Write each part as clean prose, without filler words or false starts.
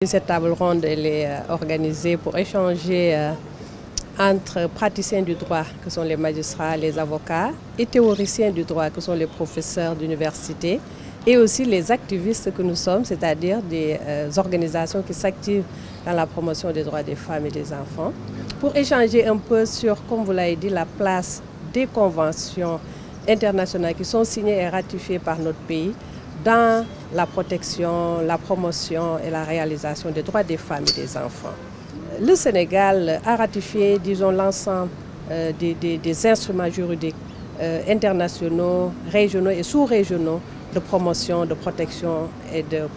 Cette table ronde elle est organisée pour échanger entre praticiens du droit, que sont les magistrats, les avocats, et théoriciens du droit, que sont les professeurs d'université, et aussi les activistes que nous sommes, c'est-à-dire des organisations qui s'activent dans la promotion des droits des femmes et des enfants, pour échanger un peu sur, comme vous l'avez dit, la place des conventions internationales qui sont signées et ratifiées par notre pays dans la protection, la promotion et la réalisation des droits des femmes et des enfants. Le Sénégal a ratifié, disons, l'ensemble des instruments juridiques internationaux, régionaux et sous-régionaux de promotion, de protection et de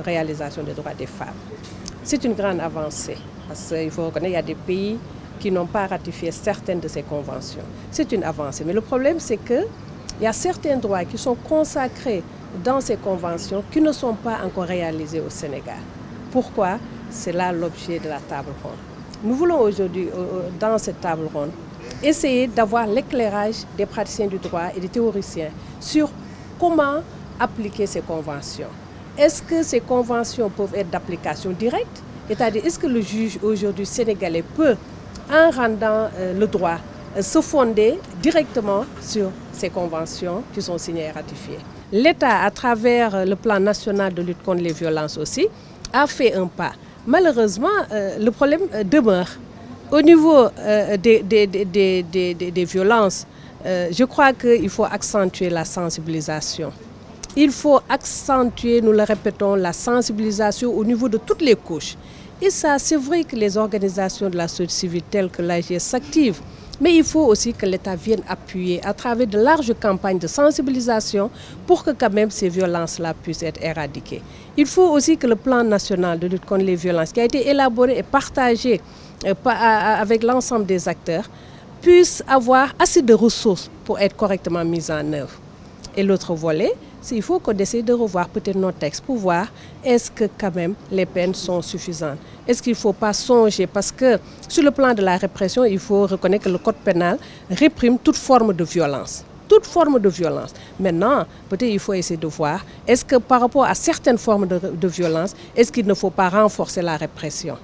réalisation des droits des femmes. C'est une grande avancée parce qu'il faut reconnaître qu'il y a des pays qui n'ont pas ratifié certaines de ces conventions. C'est une avancée, mais le problème c'est qu'il y a certains droits qui sont consacrés dans ces conventions qui ne sont pas encore réalisés au Sénégal. Pourquoi? C'est là l'objet de la table ronde. Nous voulons aujourd'hui, dans cette table ronde, essayer d'avoir l'éclairage des praticiens du droit et des théoriciens sur comment appliquer ces conventions. Est-ce que ces conventions peuvent être d'application directe? C'est-à-dire, est-ce que le juge aujourd'hui sénégalais peut, en rendant le droit, se fonder directement sur ces conventions qui sont signées et ratifiées? L'État, à travers le plan national de lutte contre les violences aussi, a fait un pas. Malheureusement, le problème demeure. Au niveau des violences, je crois qu'il faut accentuer la sensibilisation. Il faut accentuer, nous le répétons, la sensibilisation au niveau de toutes les couches. Et ça, c'est vrai que les organisations de la société civile telles que l'AGS s'activent. Mais il faut aussi que l'État vienne appuyer à travers de larges campagnes de sensibilisation pour que quand même ces violences-là puissent être éradiquées. Il faut aussi que le plan national de lutte contre les violences qui a été élaboré et partagé avec l'ensemble des acteurs puisse avoir assez de ressources pour être correctement mis en œuvre. Et l'autre volet, c'est qu'il faut qu'on essaie de revoir peut-être nos textes pour voir est-ce que quand même les peines sont suffisantes. Est-ce qu'il ne faut pas songer, parce que sur le plan de la répression, il faut reconnaître que le code pénal réprime toute forme de violence. Toute forme de violence. Maintenant, peut-être il faut essayer de voir, est-ce que par rapport à certaines formes de violence, est-ce qu'il ne faut pas renforcer la répression?